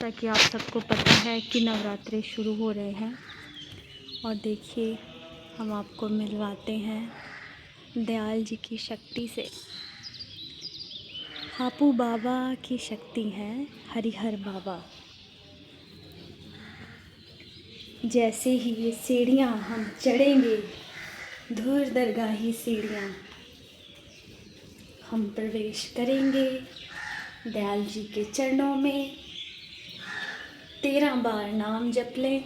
जैसा कि आप सबको पता है कि नवरात्रे शुरू हो रहे हैं और देखिए हम आपको मिलवाते हैं दयाल जी की शक्ति से। हापू बाबा की शक्ति हैं हरिहर बाबा। जैसे ही ये सीढ़ियाँ हम चढ़ेंगे, धूर दरगाही सीढ़ियाँ, हम प्रवेश करेंगे दयाल जी के चरणों में। 13 बार नाम जप लें।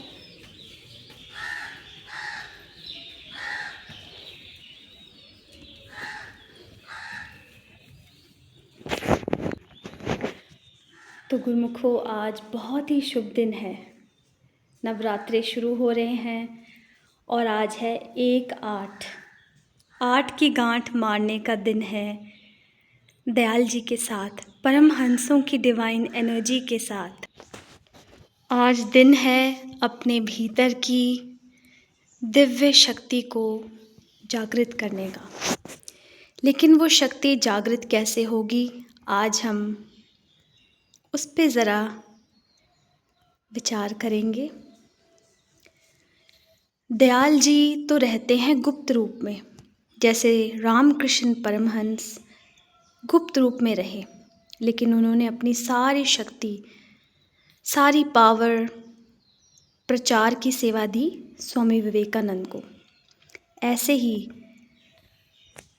तो गुरुमुखो, आज बहुत ही शुभ दिन है। नवरात्रे शुरू हो रहे हैं और आज है 1/8। 8 की गांठ मारने का दिन है दयाल जी के साथ, परमहंसों की डिवाइन एनर्जी के साथ। आज दिन है अपने भीतर की दिव्य शक्ति को जागृत करने का। लेकिन वो शक्ति जागृत कैसे होगी, आज हम उस पे ज़रा विचार करेंगे। दयाल जी तो रहते हैं गुप्त रूप में, जैसे रामकृष्ण परमहंस गुप्त रूप में रहे, लेकिन उन्होंने अपनी सारी शक्ति, सारी पावर प्रचार की सेवा दी स्वामी विवेकानंद को। ऐसे ही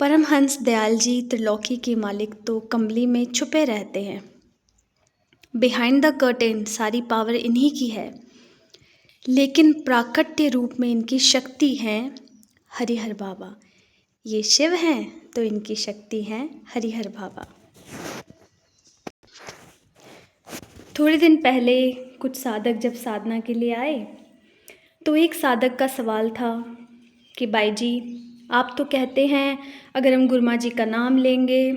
परमहंस दयाल जी त्रिलोकी के मालिक तो कमली में छुपे रहते हैं। बिहाइंड द कर्टेन सारी पावर इन्हीं की है, लेकिन प्राकट्य रूप में इनकी शक्ति है हरिहर बाबा। ये शिव हैं तो इनकी शक्ति है हरिहर बाबा। थोड़े दिन पहले कुछ साधक जब साधना के लिए आए तो एक साधक का सवाल था कि बाई जी, आप तो कहते हैं अगर हम गुरुमा जी का नाम लेंगे,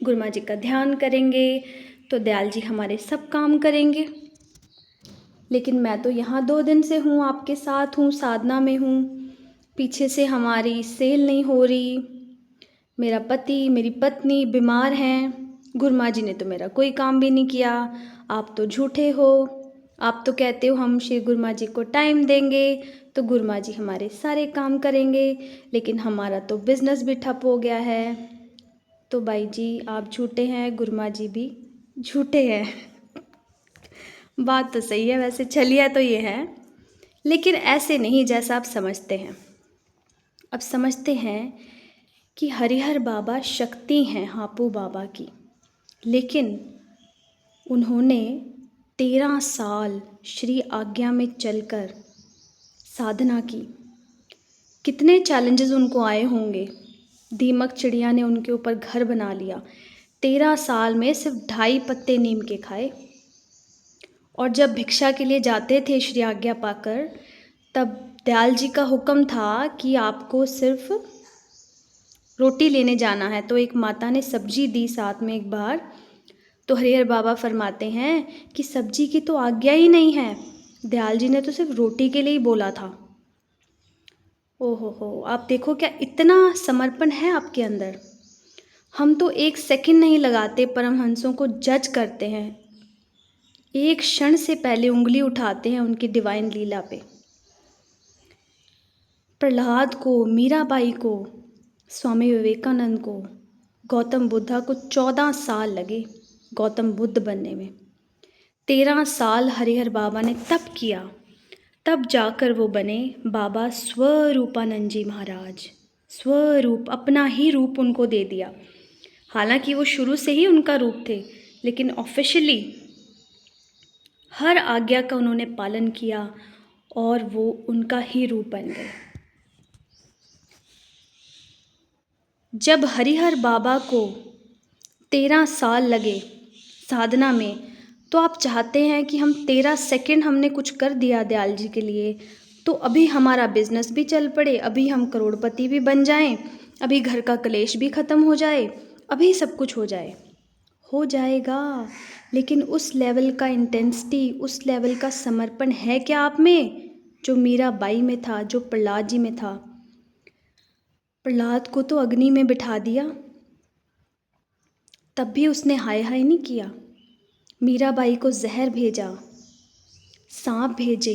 गुरुमा जी का ध्यान करेंगे तो दयाल जी हमारे सब काम करेंगे। लेकिन मैं तो यहाँ 2 दिन से हूँ, आपके साथ हूँ, साधना में हूँ, पीछे से हमारी सेल नहीं हो रही, मेरा पति मेरी पत्नी बीमार हैं, गुरुमा जी ने तो मेरा कोई काम भी नहीं किया, आप तो झूठे हो, आप तो कहते हो हम श्री गुरुमा जी को टाइम देंगे तो गुरुमा जी हमारे सारे काम करेंगे, लेकिन हमारा तो बिज़नेस भी ठप हो गया है। तो बाई जी आप झूठे हैं, गुरुमा जी भी झूठे हैं। बात तो सही है, वैसे छलिया तो ये है, लेकिन ऐसे नहीं जैसा आप समझते हैं। अब समझते हैं कि हरिहर बाबा शक्ति हैं हापू बाबा की, लेकिन उन्होंने 13 साल श्री आज्ञा में चलकर साधना की। कितने चैलेंजेस उनको आए होंगे। दीमक चिड़िया ने उनके ऊपर घर बना लिया। 13 साल में सिर्फ 2.5 पत्ते नीम के खाए, और जब भिक्षा के लिए जाते थे श्री आज्ञा पाकर, तब दयाल जी का हुक्म था कि आपको सिर्फ रोटी लेने जाना है। तो एक माता ने सब्जी दी साथ में एक बार, तो हरिहर बाबा फरमाते हैं कि सब्जी की तो आज्ञा ही नहीं है, दयाल जी ने तो सिर्फ रोटी के लिए ही बोला था। ओहो हो, आप देखो क्या इतना समर्पण है आपके अंदर। हम तो 1 सेकंड नहीं लगाते, परमहंसों को जज करते हैं, एक क्षण से पहले उंगली उठाते हैं उनकी डिवाइन लीला पे। प्रहलाद को, मीराबाई को, स्वामी विवेकानंद को, गौतम बुद्धा को 14 साल लगे गौतम बुद्ध बनने में। 13 साल हरिहर बाबा ने तप किया, तब जाकर वो बने बाबा स्वरूपानंद जी महाराज। स्वरूप, अपना ही रूप उनको दे दिया। हालांकि वो शुरू से ही उनका रूप थे, लेकिन ऑफिशियली हर आज्ञा का उन्होंने पालन किया और वो उनका ही रूप बन गए। जब हरिहर बाबा को 13 साल लगे साधना में, तो आप चाहते हैं कि हम 13 सेकंड हमने कुछ कर दिया दयाल जी के लिए तो अभी हमारा बिजनेस भी चल पड़े, अभी हम करोड़पति भी बन जाएं, अभी घर का क्लेश भी ख़त्म हो जाए, अभी सब कुछ हो जाए। हो जाएगा, लेकिन उस लेवल का इंटेंसिटी, उस लेवल का समर्पण है क्या आप में, जो मीराबाई में था, जो प्रहलाद जी में था। प्रहलाद को तो अग्नि में बिठा दिया, तब भी उसने हाय हाय नहीं किया। मीराबाई को जहर भेजा, सांप भेजे,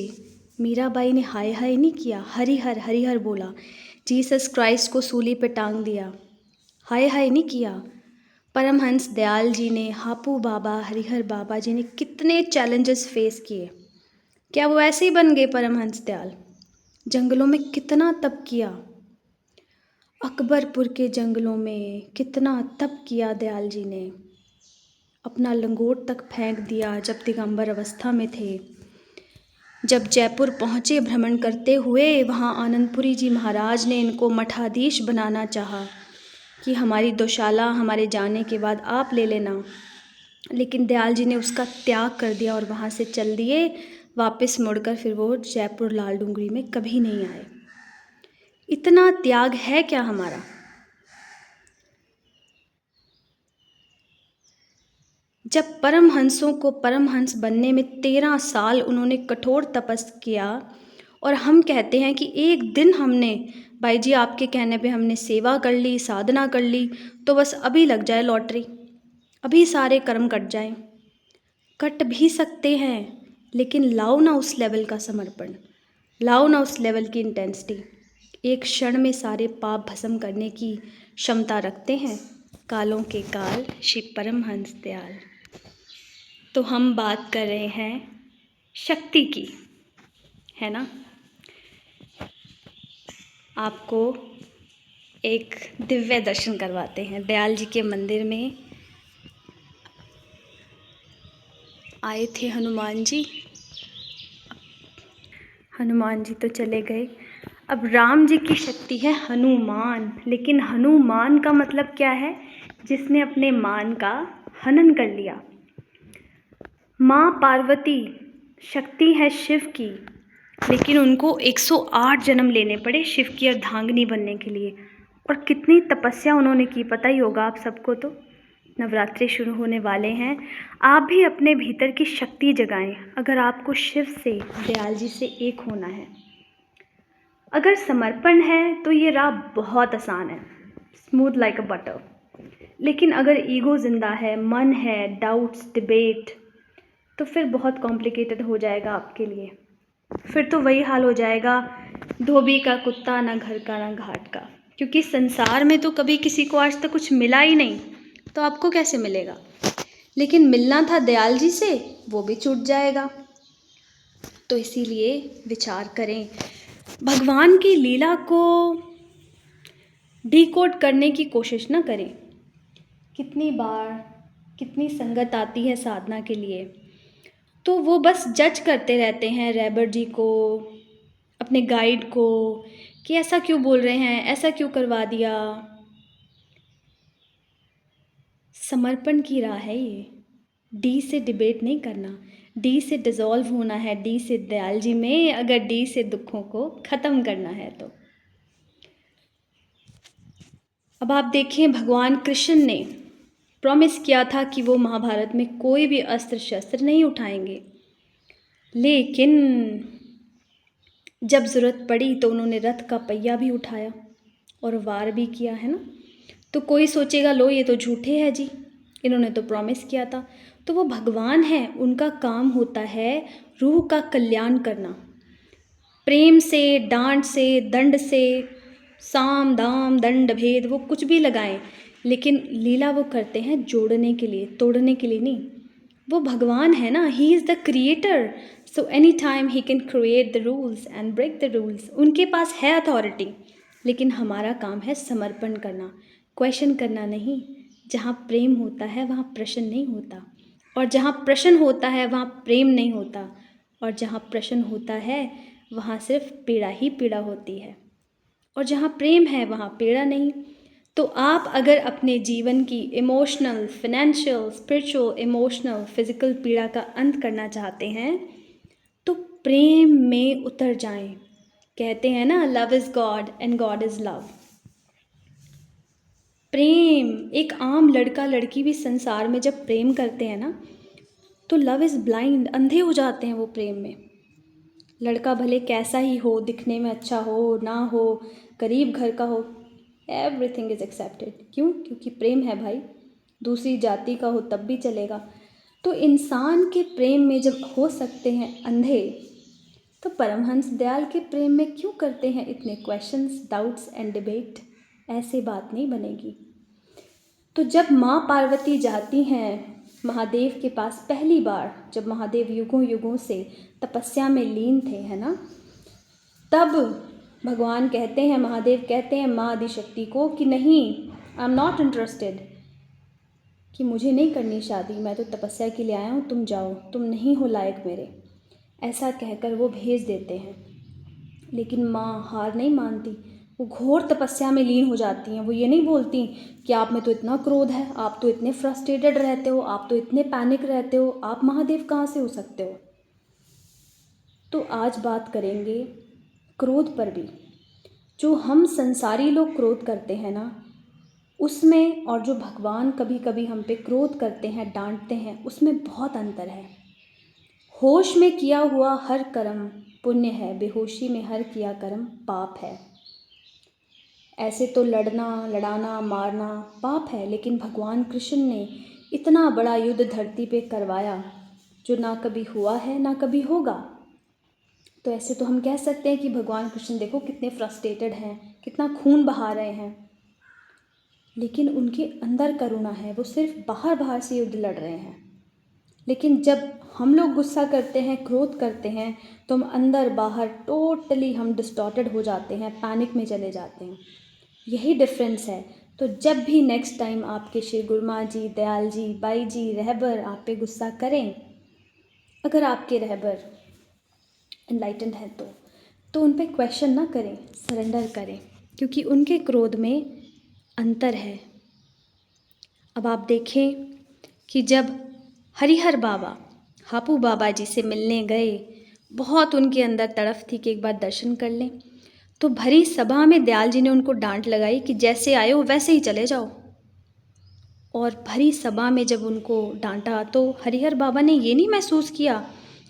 मीराबाई ने हाय हाय नहीं किया, हरिहर हरिहर बोला। जीसस क्राइस्ट को सूली पे टांग दिया, हाय हाय नहीं किया। परमहंस दयाल जी ने, हापू बाबा, हरिहर बाबा जी ने कितने चैलेंजेस फेस किए। क्या वो ऐसे ही बन गए परमहंस दयाल? जंगलों में कितना तप किया, अकबरपुर के जंगलों में कितना तप किया दयाल जी ने। अपना लंगोट तक फेंक दिया जब दिगंबर अवस्था में थे। जब जयपुर पहुँचे भ्रमण करते हुए, वहाँ आनंदपुरी जी महाराज ने इनको मठाधीश बनाना चाहा कि हमारी दोशाला हमारे जाने के बाद आप ले लेना, लेकिन दयाल जी ने उसका त्याग कर दिया और वहाँ से चल दिए। वापस मुड़कर फिर वो जयपुर लाल डूंगरी में कभी नहीं आए। इतना त्याग है क्या हमारा? जब परमहंसों को परमहंस बनने में 13 साल उन्होंने कठोर तपस्या किया, और हम कहते हैं कि एक दिन हमने, भाई जी आपके कहने पे हमने सेवा कर ली, साधना कर ली, तो बस अभी लग जाए लॉटरी, अभी सारे कर्म कट जाएं। कट भी सकते हैं, लेकिन लाओ ना उस लेवल का समर्पण, लाओ ना उस लेवल की इंटेंसिटी। एक क्षण में सारे पाप भस्म करने की क्षमता रखते हैं कालों के काल श्री परमहंस दयाल। तो हम बात कर रहे हैं शक्ति की, है ना। आपको एक दिव्य दर्शन करवाते हैं। दयाल जी के मंदिर में आए थे हनुमान जी, हनुमान जी तो चले गए। अब राम जी की शक्ति है हनुमान, लेकिन हनुमान का मतलब क्या है? जिसने अपने मान का हनन कर लिया। माँ पार्वती शक्ति है शिव की, लेकिन उनको 108 जन्म लेने पड़े शिव की अर्धांगिनी बनने के लिए। और कितनी तपस्या उन्होंने की पता ही होगा आप सबको। तो नवरात्रि शुरू होने वाले हैं, आप भी अपने भीतर की शक्ति जगाएं। अगर आपको शिव से, दयाल जी से एक होना है, अगर समर्पण है तो ये राह बहुत आसान है, स्मूथ लाइक अ बटर। लेकिन अगर ईगो जिंदा है, मन है, डाउट्स, डिबेट, तो फिर बहुत कॉम्प्लिकेटेड हो जाएगा आपके लिए। फिर तो वही हाल हो जाएगा, धोबी का कुत्ता, ना घर का ना घाट का। क्योंकि संसार में तो कभी किसी को आज तक कुछ मिला ही नहीं, तो आपको कैसे मिलेगा? लेकिन मिलना था दयाल जी से, वो भी छूट जाएगा। तो इसीलिए विचार करें, भगवान की लीला को डिकोड करने की कोशिश ना करें। कितनी बार कितनी संगत आती है साधना के लिए, तो वो बस जज करते रहते हैं रैबर जी को, अपने गाइड को, कि ऐसा क्यों बोल रहे हैं, ऐसा क्यों करवा दिया। समर्पण की राह है ये। डी से डिबेट नहीं करना, डी से डिज़ोल्व होना है, डी से दयाल जी में, अगर डी से दुखों को ख़त्म करना है तो। अब आप देखिए, भगवान कृष्ण ने प्रॉमिस किया था कि वो महाभारत में कोई भी अस्त्र शस्त्र नहीं उठाएंगे, लेकिन जब ज़रूरत पड़ी तो उन्होंने रथ का पहिया भी उठाया और वार भी किया, है ना। तो कोई सोचेगा लो ये तो झूठे हैं जी, इन्होंने तो प्रॉमिस किया था। तो वो भगवान है, उनका काम होता है रूह का कल्याण करना। प्रेम से, डांट से, दंड से, साम दाम दंड भेद वो कुछ भी लगाएं, लेकिन लीला वो करते हैं जोड़ने के लिए, तोड़ने के लिए नहीं। वो भगवान है ना, he is the creator, so any time he can create the rules and break the rules. उनके पास है अथॉरिटी, लेकिन हमारा काम है समर्पण करना, क्वेश्चन करना नहीं। जहाँ प्रेम होता है वहाँ प्रश्न नहीं होता, और जहाँ प्रश्न होता है वहाँ प्रेम नहीं होता, और जहाँ प्रश्न होता है वहाँ सिर्फ पीड़ा ही पीड़ा होती है, और जहाँ प्रेम है वहाँ पीड़ा नहीं। तो आप अगर अपने जीवन की emotional, financial, spiritual, emotional, physical पीड़ा का अंत करना चाहते हैं तो प्रेम में उतर जाएं। कहते हैं ना, love is God and God is love. प्रेम, एक आम लड़का लड़की भी संसार में जब प्रेम करते हैं ना, तो लव इज़ ब्लाइंड, अंधे हो जाते हैं वो प्रेम में। लड़का भले कैसा ही हो, दिखने में अच्छा हो ना हो, गरीब घर का हो, एवरीथिंग इज़ एक्सेप्टेड। क्यों? क्योंकि प्रेम है भाई। दूसरी जाति का हो तब भी चलेगा। तो इंसान के प्रेम में जब हो सकते हैं अंधे, तो परमहंस दयाल के प्रेम में क्यों करते हैं इतने क्वेश्चंस, डाउट्स एंड डिबेट? ऐसे बात नहीं बनेगी। तो जब माँ पार्वती जाती हैं महादेव के पास पहली बार, जब महादेव युगों युगों से तपस्या में लीन थे, है ना, तब भगवान कहते हैं, महादेव कहते हैं माँ आदिशक्ति को कि नहीं, आई एम नॉट इंटरेस्टेड, कि मुझे नहीं करनी शादी, मैं तो तपस्या के लिए आया हूँ, तुम जाओ, तुम नहीं हो लायक मेरे, ऐसा कहकर वो भेज देते हैं। लेकिन माँ हार नहीं मानती, वो घोर तपस्या में लीन हो जाती हैं। वो ये नहीं बोलती कि आप में तो इतना क्रोध है, आप तो इतने फ्रस्ट्रेटेड रहते हो, आप तो इतने पैनिक रहते हो, आप महादेव कहाँ से हो सकते हो। तो आज बात करेंगे क्रोध पर भी। जो हम संसारी लोग क्रोध करते हैं ना, उसमें और जो भगवान कभी कभी हम पे क्रोध करते हैं, डांटते हैं, उसमें बहुत अंतर है। होश में किया हुआ हर कर्म पुण्य है, बेहोशी में हर किया कर्म पाप है। ऐसे तो लड़ना, लड़ाना, मारना पाप है, लेकिन भगवान कृष्ण ने इतना बड़ा युद्ध धरती पे करवाया जो ना कभी हुआ है ना कभी होगा। तो ऐसे तो हम कह सकते हैं कि भगवान कृष्ण देखो कितने फ्रस्ट्रेटेड हैं, कितना खून बहा रहे हैं, लेकिन उनके अंदर करुणा है, वो सिर्फ बाहर बाहर से युद्ध लड़ रहे हैं। लेकिन जब हम लोग गुस्सा करते हैं, क्रोध करते हैं, तो हम अंदर बाहर टोटली हम डिस्टॉर्टेड हो जाते हैं, पैनिक में चले जाते हैं। यही डिफरेंस है। तो जब भी नेक्स्ट टाइम आपके श्री गुरुमा जी, दयाल जी, बाई जी, रहबर आप पे गुस्सा करें, अगर आपके रहबर एनलाइटेंड है तो उन पे क्वेश्चन ना करें, सरेंडर करें, क्योंकि उनके क्रोध में अंतर है। अब आप देखें कि जब हरिहर बाबा हापू बाबा जी से मिलने गए, बहुत उनके अंदर तड़फ थी कि एक बार दर्शन कर लें, तो भरी सभा में दयाल जी ने उनको डांट लगाई कि जैसे आए हो वैसे ही चले जाओ। और भरी सभा में जब उनको डांटा तो हरिहर बाबा ने ये नहीं महसूस किया,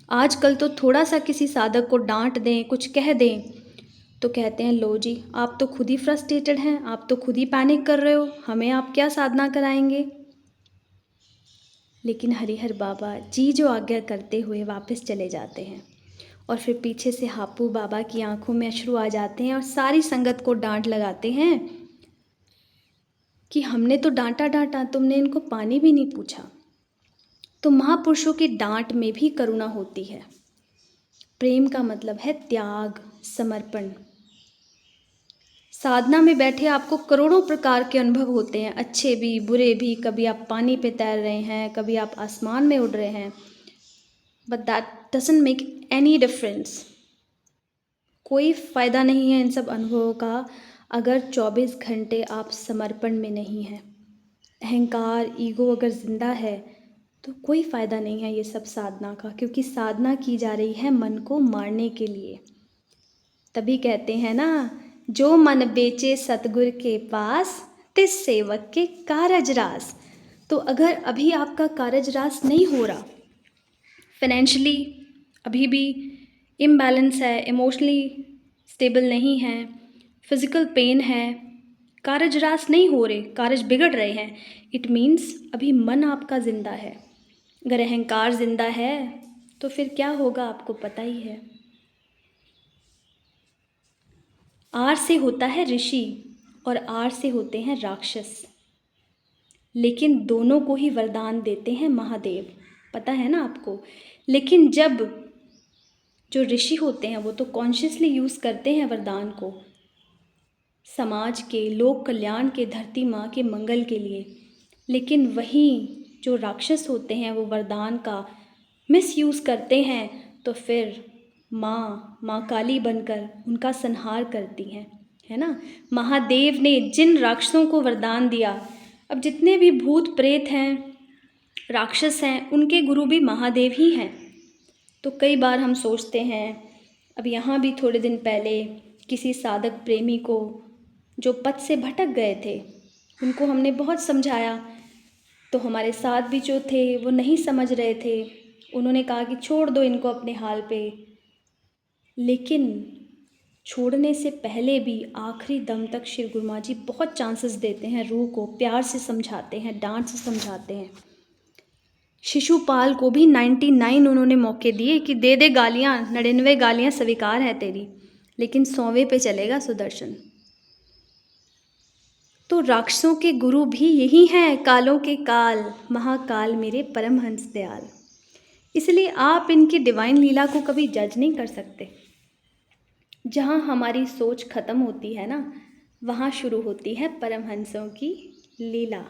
आजकल तो थोड़ा सा किसी साधक को डांट दें, कुछ कह दें तो कहते हैं लो जी, आप तो खुद ही फ्रस्ट्रेटेड हैं, आप तो खुद ही पैनिक कर रहे हो, हमें आप क्या साधना कराएंगे। लेकिन हरिहर बाबा जी जो आज्ञा करते हुए वापस चले जाते हैं, और फिर पीछे से हापू बाबा की आंखों में अश्रु आ जाते हैं और सारी संगत को डांट लगाते हैं कि हमने तो डांटा, तुमने इनको पानी भी नहीं पूछा। तो महापुरुषों की डांट में भी करुणा होती है। प्रेम का मतलब है त्याग, समर्पण। साधना में बैठे आपको करोड़ों प्रकार के अनुभव होते हैं, अच्छे भी बुरे भी। कभी आप पानी पे तैर रहे हैं, कभी आप आसमान में उड़ रहे हैं, but that doesn't make any difference. कोई फ़ायदा नहीं है इन सब अनुभवों का अगर 24 घंटे आप समर्पण में नहीं हैं। अहंकार, ईगो अगर ज़िंदा है तो कोई फ़ायदा नहीं है ये सब साधना का, क्योंकि साधना की जा रही है मन को मारने के लिए। तभी कहते हैं ना, जो मन बेचे सतगुर के पास, तिस सेवक के कारज रास। तो अगर अभी आपका कारज रास नहीं हो रहा, फाइनेंशियली अभी भी इम्बैलेंस है, इमोशनली स्टेबल नहीं है, फिज़िकल पेन है, कारज रास नहीं हो रहे, कारज बिगड़ रहे हैं, इट मीन्स अभी मन आपका ज़िंदा है। अगर अहंकार ज़िंदा है तो फिर क्या होगा आपको पता ही है। आर से होता है ऋषि और आर से होते हैं राक्षस, लेकिन दोनों को ही वरदान देते हैं महादेव, पता है ना आपको। लेकिन जब जो ऋषि होते हैं वो तो कॉन्शियसली यूज़ करते हैं वरदान को समाज के, लोक कल्याण के, धरती माँ के मंगल के लिए। लेकिन वहीं जो राक्षस होते हैं वो वरदान का मिसयूज़ करते हैं, तो फिर माँ काली बनकर उनका संहार करती हैं, है ना। महादेव ने जिन राक्षसों को वरदान दिया, अब जितने भी भूत प्रेत हैं, राक्षस हैं, उनके गुरु भी महादेव ही हैं। तो कई बार हम सोचते हैं, अब यहाँ भी थोड़े दिन पहले किसी साधक प्रेमी को जो पथ से भटक गए थे, उनको हमने बहुत समझाया, तो हमारे साथ भी जो थे वो नहीं समझ रहे थे। उन्होंने कहा कि छोड़ दो इनको अपने हाल पे। लेकिन छोड़ने से पहले भी आखिरी दम तक श्री गुरुमा जी बहुत चांसेस देते हैं, रूह को प्यार से समझाते हैं, डांट से समझाते हैं। शिशुपाल को भी 99 उन्होंने मौके दिए कि दे दे गालियाँ, 99 गालियाँ स्वीकार है तेरी, लेकिन 100वें पे चलेगा सुदर्शन। तो राक्षसों के गुरु भी यही हैं, कालों के काल, महाकाल मेरे परमहंस दयाल। इसलिए आप इनकी डिवाइन लीला को कभी जज नहीं कर सकते। जहाँ हमारी सोच खत्म होती है ना, वहाँ शुरू होती है परमहंसों की लीला।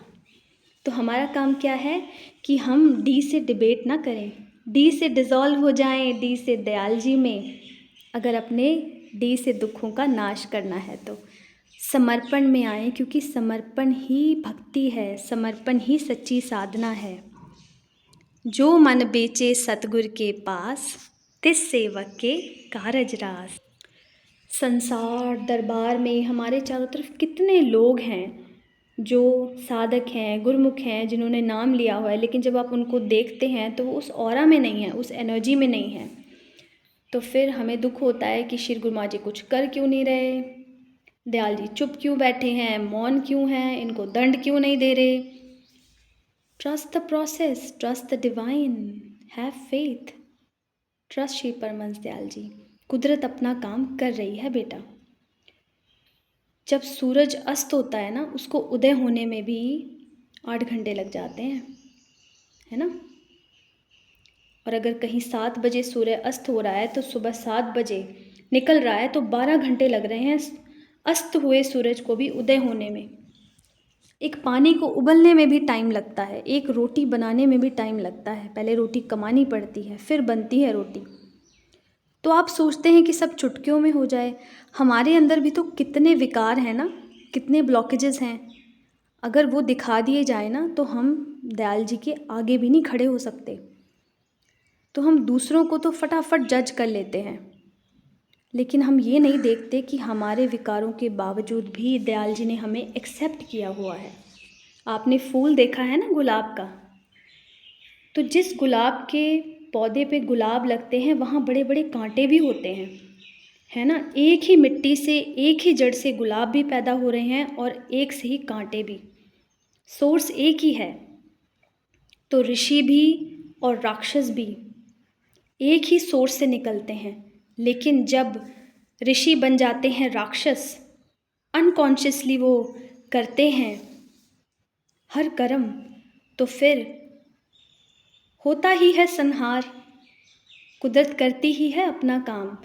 तो हमारा काम क्या है कि हम डी से डिबेट ना करें, डी से डिज़ोल्व हो जाएं, डी से दयाल जी में, अगर अपने डी से दुखों का नाश करना है तो समर्पण में आए, क्योंकि समर्पण ही भक्ति है, समर्पण ही सच्ची साधना है। जो मन बेचे सतगुर के पास, तिस सेवक के कारज रास। संसार दरबार में हमारे चारों तरफ कितने लोग हैं जो साधक हैं, गुरमुख हैं, जिन्होंने नाम लिया हुआ है, लेकिन जब आप उनको देखते हैं तो वो उस ऑरा में नहीं है, उस एनर्जी में नहीं है। तो फिर हमें दुख होता है कि श्री गुरु महाराज जी कुछ कर क्यों नहीं रहे, दयाल जी चुप क्यों बैठे हैं, मौन क्यों हैं, इनको दंड क्यों नहीं दे रहे। Trust the process, trust the divine, have faith, trust Shri Paramhans Dayal ji. कुदरत अपना काम कर रही है बेटा। जब सूरज अस्त होता है ना, उसको उदय होने में भी 8 घंटे लग जाते हैं, है ना। और अगर कहीं 7 बजे सूर्य अस्त हो रहा है तो सुबह 7 बजे निकल रहा है तो 12 घंटे लग रहे हैं अस्त हुए सूरज को भी उदय होने में। एक पानी को उबलने में भी टाइम लगता है, एक रोटी बनाने में भी टाइम लगता है। पहले रोटी कमानी पड़ती है, फिर बनती है रोटी। तो आप सोचते हैं कि सब चुटकियों में हो जाए, हमारे अंदर भी तो कितने विकार हैं ना, कितने ब्लॉकेजेस हैं। अगर वो दिखा दिए जाए ना तो हम दयाल जी के आगे भी नहीं खड़े हो सकते। तो हम दूसरों को तो फटाफट जज कर लेते हैं, लेकिन हम ये नहीं देखते कि हमारे विकारों के बावजूद भी दयाल जी ने हमें एक्सेप्ट किया हुआ है। आपने फूल देखा है ना गुलाब का, तो जिस गुलाब के पौधे पे गुलाब लगते हैं वहाँ बड़े बड़े कांटे भी होते हैं, है ना। एक ही मिट्टी से, एक ही जड़ से गुलाब भी पैदा हो रहे हैं और एक से ही कांटे भी, सोर्स एक ही है। तो ऋषि भी और राक्षस भी एक ही सोर्स से निकलते हैं, लेकिन जब ऋषि बन जाते हैं राक्षस, अनकॉन्शियसली वो करते हैं हर कर्म, तो फिर होता ही है संहार। कुदरत करती ही है अपना काम।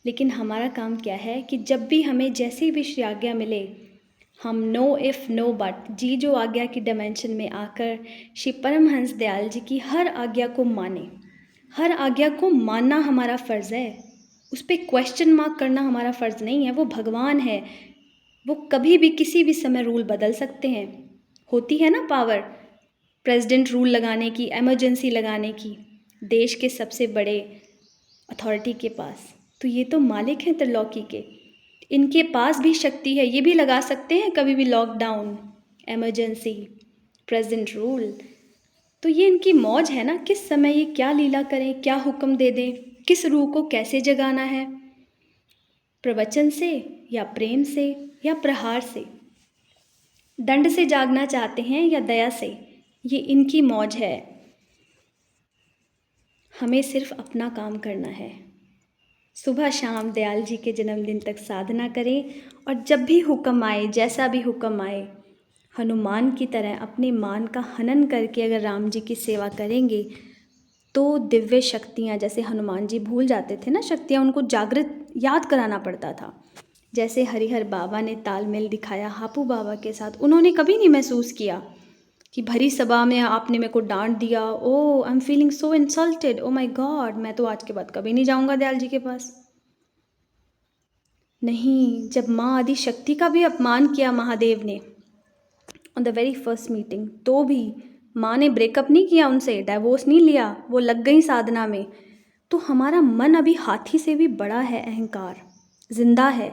लेकिन हमारा काम क्या है कि जब भी हमें जैसी भी श्री आज्ञा मिले, हम नो इफ़ नो बट, जी जो आज्ञा की डायमेंशन में आकर श्री परमहंस दयाल जी की हर आज्ञा को माने। हर आज्ञा को मानना हमारा फ़र्ज़ है, उस पर क्वेश्चन मार्क करना हमारा फ़र्ज़ नहीं है। वो भगवान है, वो कभी भी किसी भी समय रूल बदल सकते हैं। होती है ना पावर प्रेसिडेंट रूल लगाने की, एमरजेंसी लगाने की, देश के सबसे बड़े अथॉरिटी के पास। तो ये तो मालिक हैं त्रिलोकी के, इनके पास भी शक्ति है, ये भी लगा सकते हैं कभी भी लॉकडाउन, एमरजेंसी, प्रेसिडेंट रूल। तो ये इनकी मौज है ना, किस समय ये क्या लीला करें, क्या हुक्म दे दें, किस रूह को कैसे जगाना है, प्रवचन से या प्रेम से या प्रहार से, दंड से जागना चाहते हैं या दया से, ये इनकी मौज है। हमें सिर्फ अपना काम करना है। सुबह शाम दयाल जी के जन्मदिन तक साधना करें, और जब भी हुक्म आए, जैसा भी हुक्म आए, हनुमान की तरह अपने मान का हनन करके अगर राम जी की सेवा करेंगे तो दिव्य शक्तियाँ, जैसे हनुमान जी भूल जाते थे ना शक्तियाँ, उनको जागृत याद कराना पड़ता था। जैसे हरिहर बाबा ने तालमेल दिखाया हापू बाबा के साथ, उन्होंने कभी नहीं महसूस किया कि भरी सभा में आपने मेरे को डांट दिया, oh I am feeling so insulted, oh my God, मैं तो आज के बाद कभी नहीं जाऊंगा दयाल जी के पास। नहीं, जब माँ आदि शक्ति का भी अपमान किया महादेव ने on the very first meeting, तो भी माँ ने ब्रेकअप नहीं किया उनसे, डाइवोर्स नहीं लिया, वो लग गई साधना में। तो हमारा मन अभी हाथी से भी बड़ा है, अहंकार जिंदा है।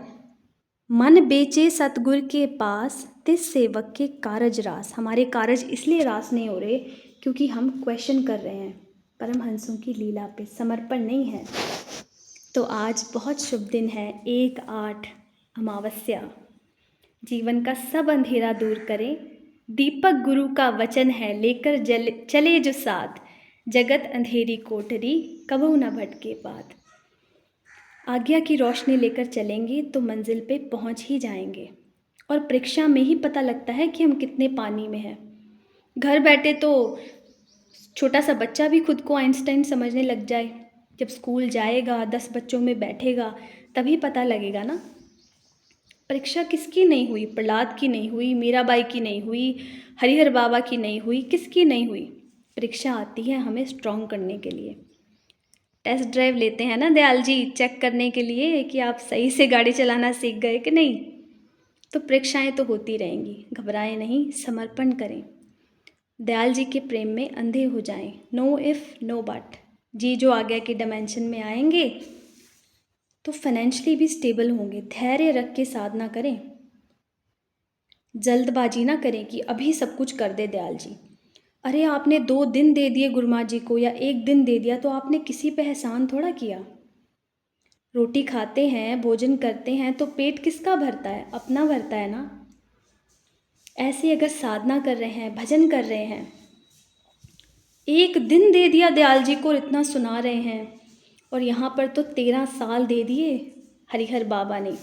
मन बेचे सतगुर के पास, तिस सेवक के कारज रास। हमारे कारज इसलिए रास नहीं हो रहे क्योंकि हम क्वेश्चन कर रहे हैं परमहंसों की लीला पे, समर्पण नहीं है। तो आज बहुत शुभ दिन है, 1/8 अमावस्या। जीवन का सब अंधेरा दूर करें, दीपक गुरु का वचन है, लेकर चले जो साथ, जगत अंधेरी कोठरी कबहू न भटके पात। आज्ञा की रोशनी लेकर चलेंगे तो मंजिल पे पहुंच ही जाएंगे। और परीक्षा में ही पता लगता है कि हम कितने पानी में हैं। घर बैठे तो छोटा सा बच्चा भी खुद को आइंस्टाइन समझने लग जाए, जब स्कूल जाएगा 10 बच्चों में बैठेगा तभी पता लगेगा ना। परीक्षा किसकी नहीं हुई? प्रहलाद की नहीं हुई, मीराबाई की नहीं हुई, हरिहर बाबा की नहीं हुई, किसकी नहीं हुई? परीक्षा आती है हमें स्ट्रॉन्ग करने के लिए। टेस्ट ड्राइव लेते हैं ना दयाल जी, चेक करने के लिए कि आप सही से गाड़ी चलाना सीख गए कि नहीं। तो परीक्षाएं तो होती रहेंगी, घबराएं नहीं, समर्पण करें, दयाल जी के प्रेम में अंधे हो जाएं। No if no but. जी जो आज्ञा के डायमेंशन में आएंगे तो फाइनेंशियली भी स्टेबल होंगे। धैर्य रख के साधना करें, जल्दबाजी ना करें कि अभी सब कुछ कर दे दयाल जी। अरे आपने 2 दिन दे दिए गुरुमा जी को या 1 दिन दे दिया तो आपने किसी पे एहसान थोड़ा किया। रोटी खाते हैं, भोजन करते हैं तो पेट किसका भरता है? अपना भरता है ना। ऐसे अगर साधना कर रहे हैं, भजन कर रहे हैं, 1 दिन दे दिया दयाल जी को, इतना सुना रहे हैं, और यहाँ पर तो 13 साल दे दिए हरिहर बाबा ने,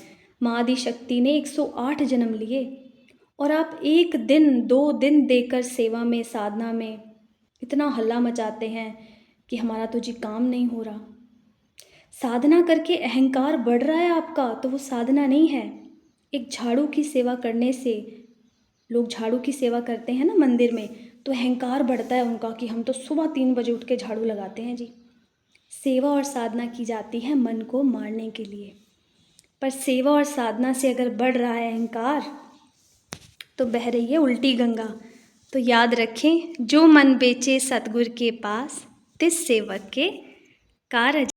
माँ आदि शक्ति ने 108 जन्म लिए, और आप 1 दिन 2 दिन देकर सेवा में, साधना में इतना हल्ला मचाते हैं कि हमारा तो जी काम नहीं हो रहा। साधना करके अहंकार बढ़ रहा है आपका तो वो साधना नहीं है। एक झाड़ू की सेवा करने से, लोग झाड़ू की सेवा करते हैं ना मंदिर में, तो अहंकार बढ़ता है उनका कि हम तो सुबह 3 बजे उठ के झाड़ू लगाते हैं जी। सेवा और साधना की जाती है मन को मारने के लिए, पर सेवा और साधना से अगर बढ़ रहा है अहंकार तो बह रही है उल्टी गंगा। तो याद रखें, जो मन बेचे सतगुर के पास, तिस सेवक के कारज।